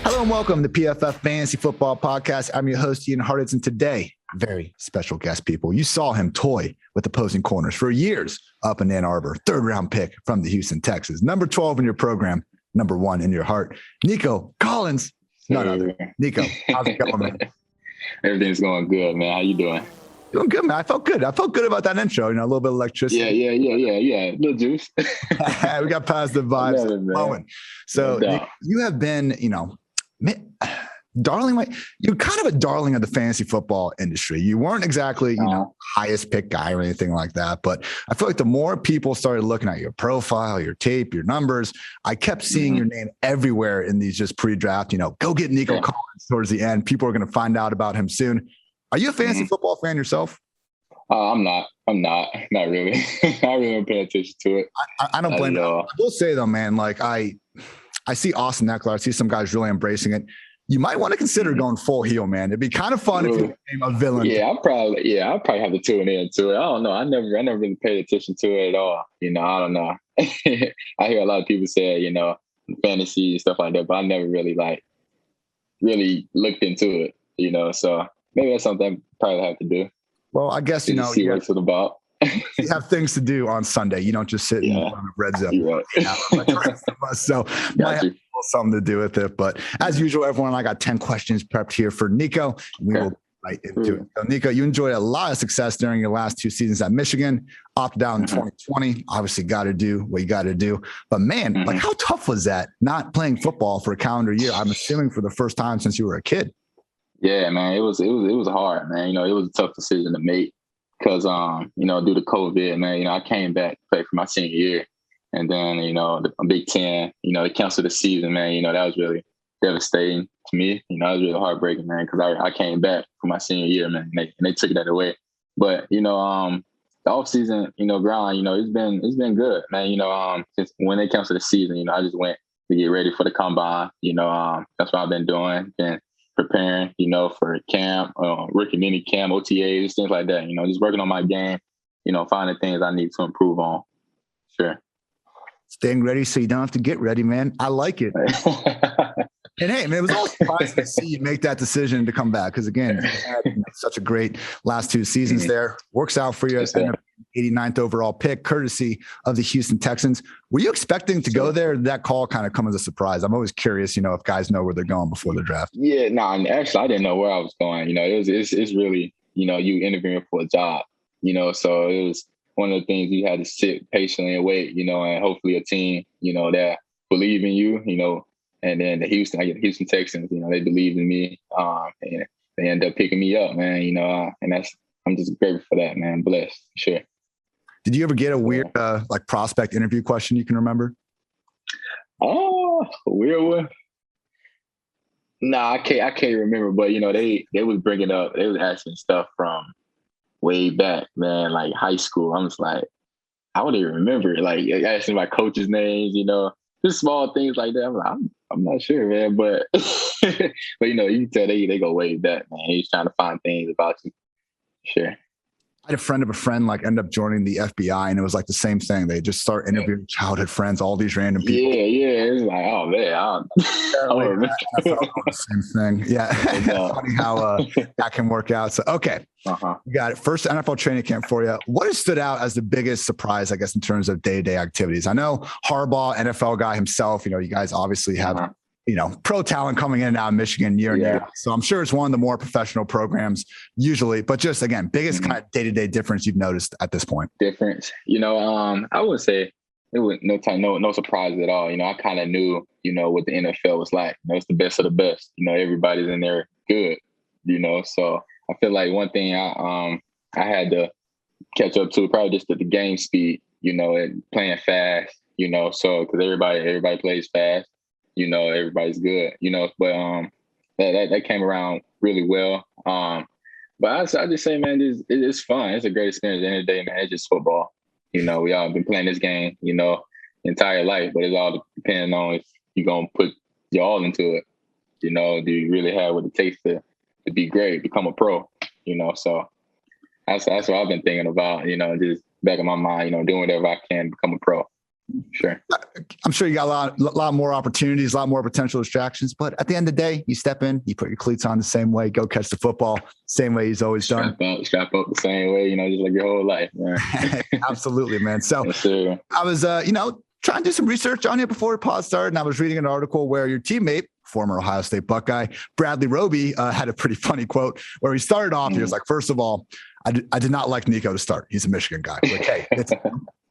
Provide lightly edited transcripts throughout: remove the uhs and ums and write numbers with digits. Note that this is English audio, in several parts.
Hello and welcome to PFF Fantasy Football Podcast. I'm your host, Ian Hartitz, and today, very special guest, people. You saw him toy with opposing corners for years up in Ann Arbor. Third-round pick from the Houston Texans. Number 12 in your program, number 1 in your heart. Nico Collins. None other. Nico, how's it going, man? Everything's going good, man. How you doing? Doing good, man. I felt good. I felt good about that intro. You know, a little bit of electricity. Yeah. Little juice. We got positive vibes flowing. So you have been, you're kind of a darling of the fantasy football industry. You weren't exactly, highest pick guy or anything like that. But I feel like the more people started looking at your profile, your tape, your numbers, I kept seeing your name everywhere in these just pre-draft, go get Nico Collins towards the end. People are going to find out about him soon. Are you a fantasy football fan yourself? I'm not really. I really don't pay attention to it. I don't blame you. I will say though, man, like I see Austin Eckler. I see some guys really embracing it. You might want to consider going full heel, man. It'd be kind of fun if you became a villain. Yeah, I'll probably have to tune into it. I don't know. I never really paid attention to it at all. I don't know. I hear a lot of people say, fantasy and stuff like that, but I never really really looked into it, so maybe that's something I probably have to do. Well, I guess, see what it's about. You have things to do on Sunday. You don't just sit in front of Red Zone. Right. So might have something to do with it. But as usual, everyone, I got 10 questions prepped here for Nico. We will right into it. So Nico, you enjoyed a lot of success during your last 2 seasons at Michigan, opted out in 2020. Obviously got to do what you got to do. But man, how tough was that not playing football for a calendar year? I'm assuming for the first time since you were a kid. Yeah, man, it was hard, man. It was a tough decision to make because, due to COVID, man, I came back to play for my senior year. And then, the Big Ten, they canceled the season, man. That was really devastating to me. It was really heartbreaking, man, because I came back for my senior year, man, and they took that away. But, the offseason, grind, it's been good, man. Since when they canceled the season, I just went to get ready for the combine. That's what I've been doing. Been preparing, for camp, rookie mini camp, OTAs, things like that. Just working on my game, finding things I need to improve on. Sure. Staying ready so you don't have to get ready, man. I like it. And hey, man, it was always surprising to see you make that decision to come back. Because again, you had such a great last 2 seasons there. Works out for you as an 89th overall pick, courtesy of the Houston Texans. Were you expecting to go there? Did that call kind of come as a surprise? I'm always curious, if guys know where they're going before the draft. Yeah, no, actually, I didn't know where I was going. It's really, you interviewing for a job, so it was one of the things you had to sit patiently and wait, and hopefully a team, that believe in you, and then the Houston Texans, they believe in me, and they end up picking me up, man, and I'm just grateful for that, man. Blessed, sure. Did you ever get a weird, prospect interview question you can remember? Oh, weird one. Nah, I can't remember, but they was bringing up, they was asking stuff from way back, man, like high school. I'm just like, I don't even remember. Like asking my coaches' names, just small things like that. I'm like, I'm not sure, man, but but you can tell they go way back, man. He's trying to find things about you. Sure. I had a friend of a friend end up joining the FBI, and it was like the same thing. They just start interviewing childhood friends, all these random people. Yeah. It's like, oh man, the same thing. Yeah, funny how that can work out. So okay, we got it. First NFL training camp for you. What has stood out as the biggest surprise, I guess, in terms of day-to-day activities? I know Harbaugh, NFL guy himself. You guys obviously have. Pro talent coming in and out of Michigan year and year. So I'm sure it's one of the more professional programs usually, but just again, biggest kind of day-to-day difference you've noticed at this point. Difference. I would say it was no surprise at all. I kind of knew, what the NFL was like. It's the best of the best. Everybody's in there good, so I feel like one thing I had to catch up to probably just the game speed, and playing fast, so because everybody plays fast. Everybody's good, but that came around really well. But I just say, man, it's fun. It's a great experience at the end of the day, man. It's just football. We all been playing this game, entire life, but it's all depending on if you're going to put your all into it. Do you really have what it takes to be great, become a pro, so that's what I've been thinking about, just back in my mind, doing whatever I can to become a pro. Sure. I'm sure you got a lot more opportunities, a lot more potential distractions, but at the end of the day, you step in, you put your cleats on the same way, go catch the football, same way he's always done. Strap up the same way, just like your whole life, man. Absolutely, man. So yes, I was, trying to do some research on you before the pod started, and I was reading an article where your teammate, former Ohio State Buckeye, Bradley Roby, had a pretty funny quote where he started off. He was like, first of all, I did not like Nico to start. He's a Michigan guy. Like, hey, it's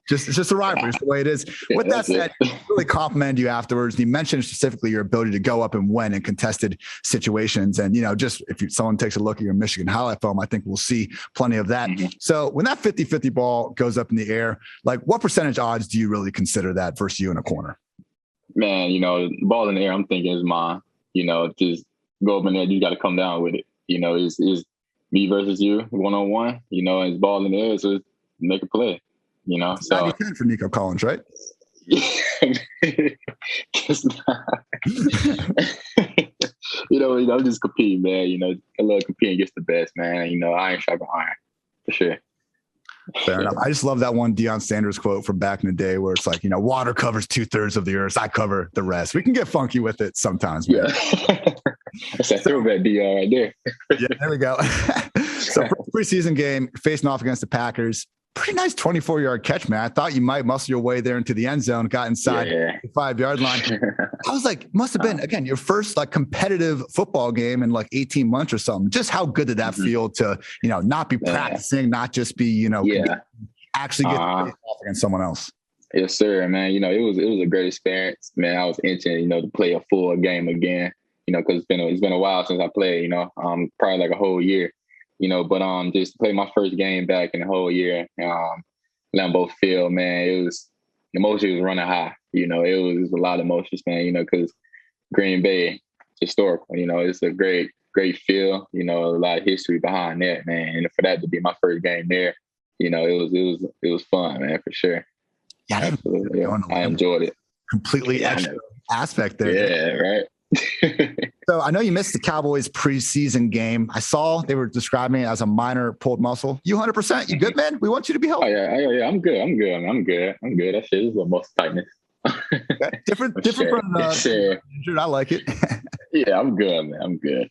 just a rivalry. It's the way it is. With that said, he really complimented you afterwards. He mentioned specifically your ability to go up and win in contested situations. And, just if someone takes a look at your Michigan highlight film, I think we'll see plenty of that. Mm-hmm. So when that 50-50 ball goes up in the air, like what percentage odds do you really consider that versus you in a corner? Man, the ball in the air, I'm thinking is mine. Just go up in there. You got to come down with it. It's me versus you, one-on-one. It's ball in the air, so make a play. So 90-10 for Nico Collins, right? It's not. I'm just competing, man. I love competing against the best, man. Iron sharpens iron, for sure. Fair enough. I just love that one Deion Sanders quote from back in the day where it's like, water covers 2/3 of the earth. I cover the rest. We can get funky with it sometimes, man. Yeah. That's that throwback Deion right there. Yeah, there we go. So preseason game, facing off against the Packers. Pretty nice 24-yard catch, man. I thought you might muscle your way there into the end zone, got inside the 5-yard line. I was like, must have been, again, your first competitive football game in 18 months or something. Just how good did that feel to, not be practicing, not just be, actually get off against someone else? Yes, sir, man. It was a great experience, man. I was itching, to play a full game again, because it's been a while since I played, probably like a whole year. But just to play my first game back in the whole year, Lambeau Field, man, the emotion was running high. It was a lot of emotions, man, because Green Bay, historical, it's a great feel, a lot of history behind that, man. And for that to be my first game there, it was fun, man, for sure. Yeah, absolutely. I enjoyed it. Completely extra aspect there. Yeah, right. So I know you missed the Cowboys preseason game. I saw they were describing it as a minor pulled muscle. You 100%? You good, man? We want you to be healthy. Oh, yeah. I'm good. That shit is a muscle tightness. Okay. Different from injured. I like it. Yeah, I'm good, man. I'm good.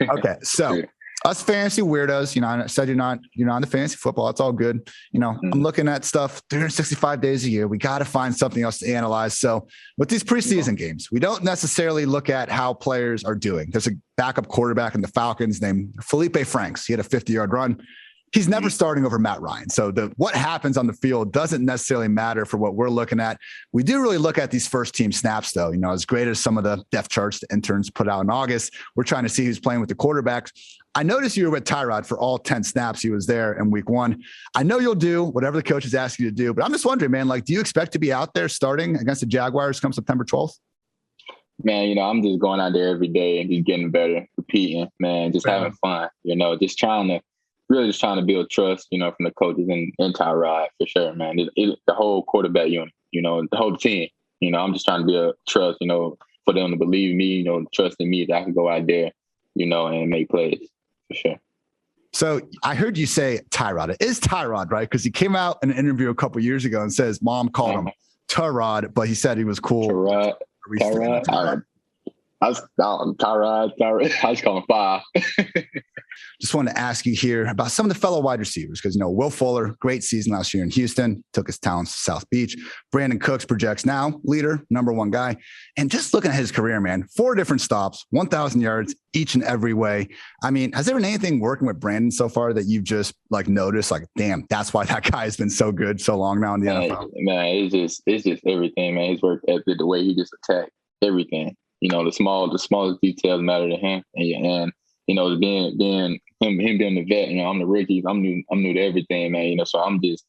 Okay, so us fantasy weirdos, I said you're not into fantasy football. It's all good. I'm looking at stuff 365 days a year. We got to find something else to analyze. So with these preseason games, we don't necessarily look at how players are doing. There's a backup quarterback in the Falcons named Felipe Franks. He had a 50-yard run. He's never starting over Matt Ryan. So what happens on the field doesn't necessarily matter for what we're looking at. We do really look at these first team snaps, though. As great as some of the depth charts the interns put out in August, we're trying to see who's playing with the quarterbacks. I noticed you were with Tyrod for all 10 snaps. He was there in week 1. I know you'll do whatever the coaches ask you to do, but I'm just wondering, man, do you expect to be out there starting against the Jaguars come September 12th? Man, I'm just going out there every day and just getting better, repeating, man, just having fun, just trying to build trust, from the coaches and Tyrod for sure, man. The whole quarterback unit, the whole team, I'm just trying to build trust, for them to believe in me, trust in me that I can go out there, and make plays for sure. So I heard you say Tyrod. It is Tyrod, right? Because he came out in an interview a couple years ago and says mom called him Tyrod, but he said he was cool. Tyrod. I just call him 5. Just wanted to ask you here about some of the fellow wide receivers because, Will Fuller, great season last year in Houston, took his talents to South Beach. Brandin Cooks projects now, leader, number 1 guy. And just looking at his career, man, 4 different stops, 1,000 yards each and every way. I mean, has there been anything working with Brandin so far that you've just noticed, damn, that's why that guy has been so good so long now in the NFL? Man, it's just everything, man. His work ethic, the way he just attacked everything. The smallest details matter to him, and being him being the vet. I'm the rookie. I'm new to everything, man. So I'm just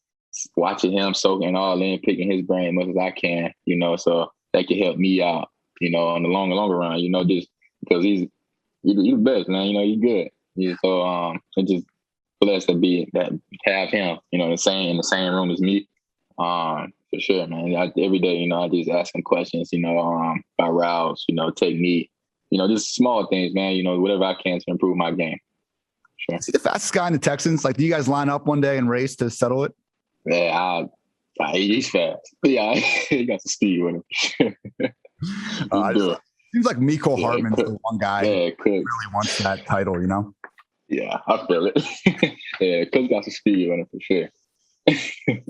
watching him, soaking all in, picking his brain as much as I can. So that can help me out. On the longer run. Just because he's the best, man. He's good. So it's just blessed to have him. In the same room as me. For sure, man. Every day, I just ask him questions, about routes, technique, just small things, man, whatever I can to improve my game. Sure. Is he the fastest guy in the Texans? Do you guys line up one day and race to settle it? Yeah, He's fast. Yeah, he got some speed with him. Seems like Nico Hartman's the one guy who really wants that title, you know? Yeah, I feel it. Yeah, Cook's got some speed with him for sure.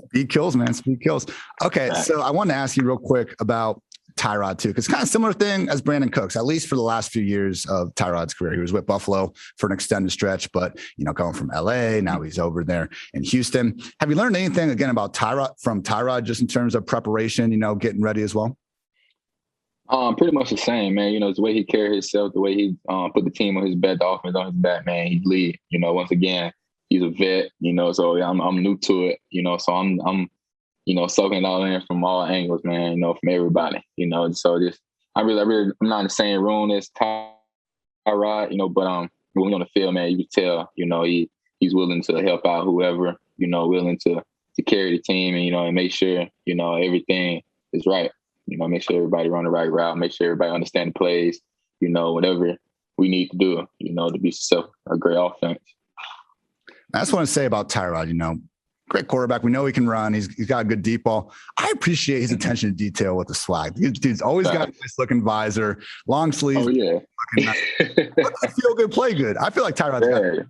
Speed kills, man. Speed kills. Okay, so I wanted to ask you real quick about Tyrod too, because kind of similar thing as Brandin Cooks, at least for the last few years of Tyrod's career. He was with Buffalo for an extended stretch, but going from LA, now he's over there in Houston. Have you learned anything again about Tyrod just in terms of preparation, getting ready as well? Pretty much the same, man. It's the way he carried himself, the way he put the team on his back, the offense on his back, man. He lead. Once again, he's a vet. So I'm new to it. So I'm soaking it all in from all angles, man. From everybody. So I'm not in the same room as Tyrod. But when we're on the field, man, you can tell. He's willing to help out whoever. Willing to carry the team and make sure everything is right. Make sure everybody run the right route, make sure everybody understand the plays, whatever we need to do, to be successful, a great offense. I just want to say about Tyrod, great quarterback. We know he can run. He's got a good deep ball. I appreciate his attention to detail with the swag. Dude's always got a nice looking visor, long sleeves. Oh, yeah. Nice. Feel good, play good. I feel like Tyrod's got it.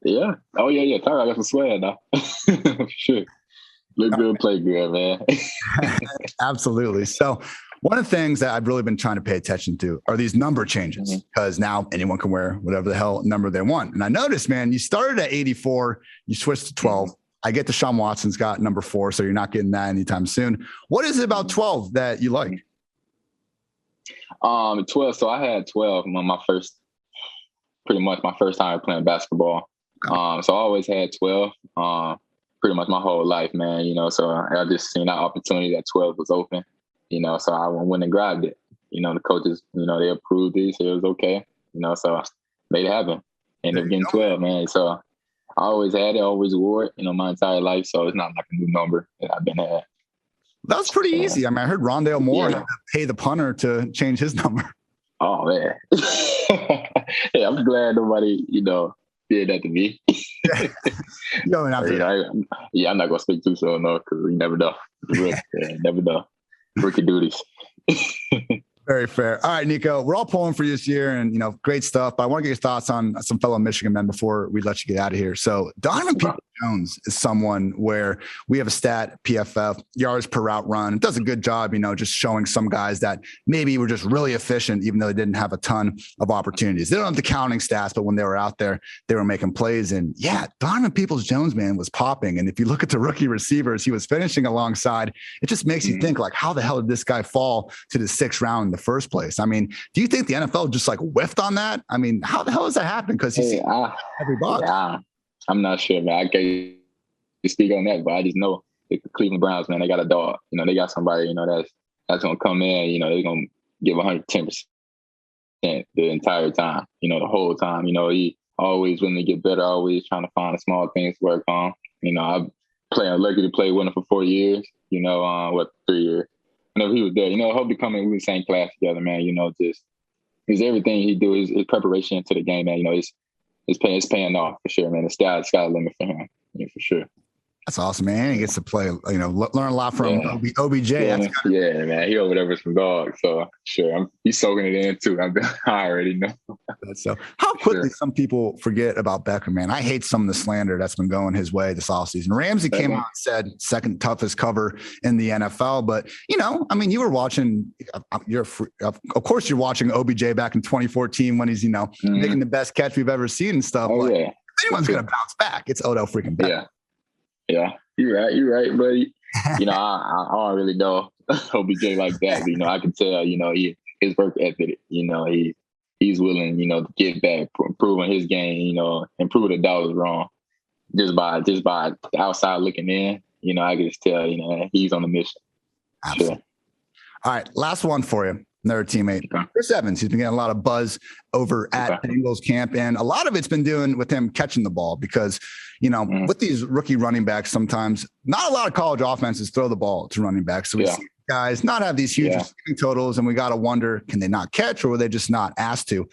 Yeah. Oh, yeah. Tyrod got some swag now. For sure. Look good, play good, man. Absolutely. So one of the things that I've really been trying to pay attention to are these number changes, because now anyone can wear whatever the hell number they want. And I noticed, man, you started at 84, you switched to 12. I get Deshaun Watson's got number 4, so you're not getting that anytime soon. What is it about 12 that you like? 12. So I had 12 pretty much my first time playing basketball. So I always had 12. Pretty much my whole life, man, so I just seen that opportunity that 12 was open, so I went and grabbed it. The coaches, they approved it, so it was okay, so I made it happen. Ended up getting 12, man. So I always had it, always wore it, my entire life, so it's not like a new number that I've been at. That was pretty easy. I mean, I heard Rondale Moore had to pay the punter to change his number. Oh, man. Hey, I'm glad nobody, did that to me. No, not I'm not gonna speak too soon, no, because we never know. Never know. Rookie duties. Very fair. All right, Nico, we're all pulling for you this year, and great stuff. But I want to get your thoughts on some fellow Michigan men before we let you get out of here. So Donovan Jones is someone where we have a stat, PFF, yards per route run. It does a good job, just showing some guys that maybe were just really efficient, even though they didn't have a ton of opportunities. They don't have the counting stats, but when they were out there, they were making plays. And yeah, Donovan Peoples-Jones, man, was popping. And if you look at the rookie receivers he was finishing alongside, it just makes you think, like, how the hell did this guy fall to the 6th round in the first place? I mean, do you think the NFL just whiffed on that? I mean, how the hell does that happen? Because he's every box. Yeah, I'm not sure, man. I can't speak on that, but I just know the Cleveland Browns, man, they got a dog. They got somebody, that's gonna come in. They're gonna give 110% the entire time. The whole time. He always willing to get better, always trying to find the small things to work on. I'm lucky to play with him for 4 years. 3 years. Whenever he was there, I hope to come in, we were in the same class together, man. Just everything he do, his preparation to the game, man. It's paying off for sure, man. The sky's the limit for him, for sure. That's awesome, man. He gets to play, learn a lot from OBJ. Yeah, man. He over there with some dogs, so sure. He's soaking it in too. I already know. So how quickly some people forget about Beckham, man. I hate some of the slander that's been going his way this offseason. Ramsey came out and said second toughest cover in the NFL, but you were watching. Of course, you're watching OBJ back in 2014 when he's making the best catch we've ever seen and stuff. Oh, if anyone's gonna bounce back, it's Odell freaking Beckham. Yeah, you're right, buddy. I don't really know OBJ like that. But, I can tell, his work ethic. He's willing, to get back, improving his game. And prove the dog was wrong. Just by the outside looking in, I can just tell, he's on a mission. Absolutely. Sure. All right, last one for you. Another teammate, Chris Evans. He's been getting a lot of buzz over at Bengals camp, and a lot of it's been doing with him catching the ball because, with these rookie running backs, sometimes not a lot of college offenses throw the ball to running backs. So we see guys not have these huge receiving totals, and we got to wonder, can they not catch, or were they just not asked to?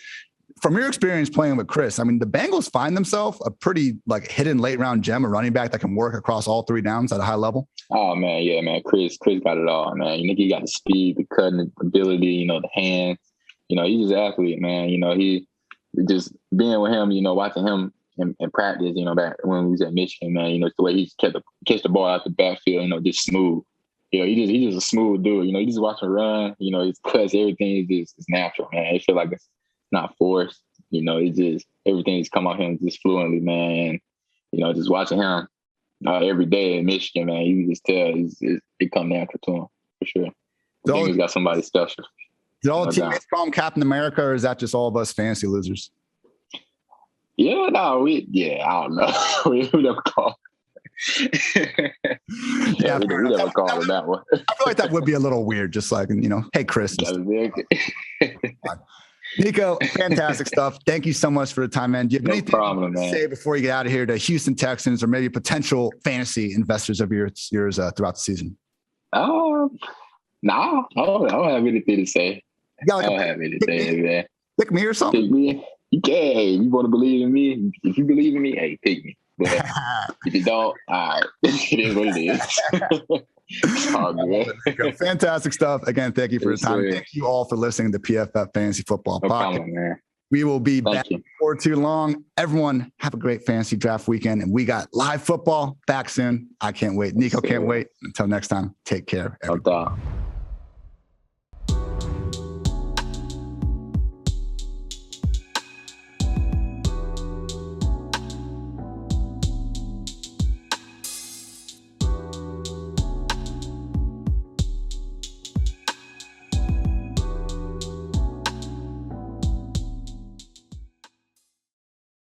from your experience playing with Chris, I mean, the Bengals find themselves a pretty like hidden late round gem, a running back that can work across all 3 downs at a high level. Oh man, yeah, man. Chris got it all, man. You know, he got the speed, the cutting ability, you know, the hands. You know, he's just an athlete, man. You know, he just being with him, you know, watching him in practice, you know, back when we was at Michigan, man, you know, it's the way he catch the ball out the backfield, you know, just smooth. You know, he's just a smooth dude. You know, you just watch him run, you know, his cuts, everything is just natural, man. It feel like it's not forced. You know, it just everything's come out him just fluently, man. And, you know, just watching him every day in Michigan, man, you can just tell it come natural to him for sure. I think he's got somebody special. Did all the teammates call him Captain America, or is that just all of us fantasy losers? Yeah, no, I don't know. we never called. Yeah, we never called that one. I feel like that would be a little weird, just like, you know, hey, Chris. Nico, fantastic stuff. Thank you so much for the time, man. Do you have anything to say before you get out of here to Houston Texans or maybe potential fantasy investors of yours throughout the season? No, I don't have anything to say. I don't have anything, man. Pick me or something? Pick me. Hey, you want to believe in me? If you believe in me, hey, pick me. But if you don't, all right. It is what it is. Oh, fantastic stuff. Again, thank you for your time. Thank you all for listening to PFF Fantasy Football Podcast. We will be back before too long. Everyone, have a great fantasy draft weekend. And we got live football back soon. I can't wait. Nico can't wait. Until next time, take care, everybody.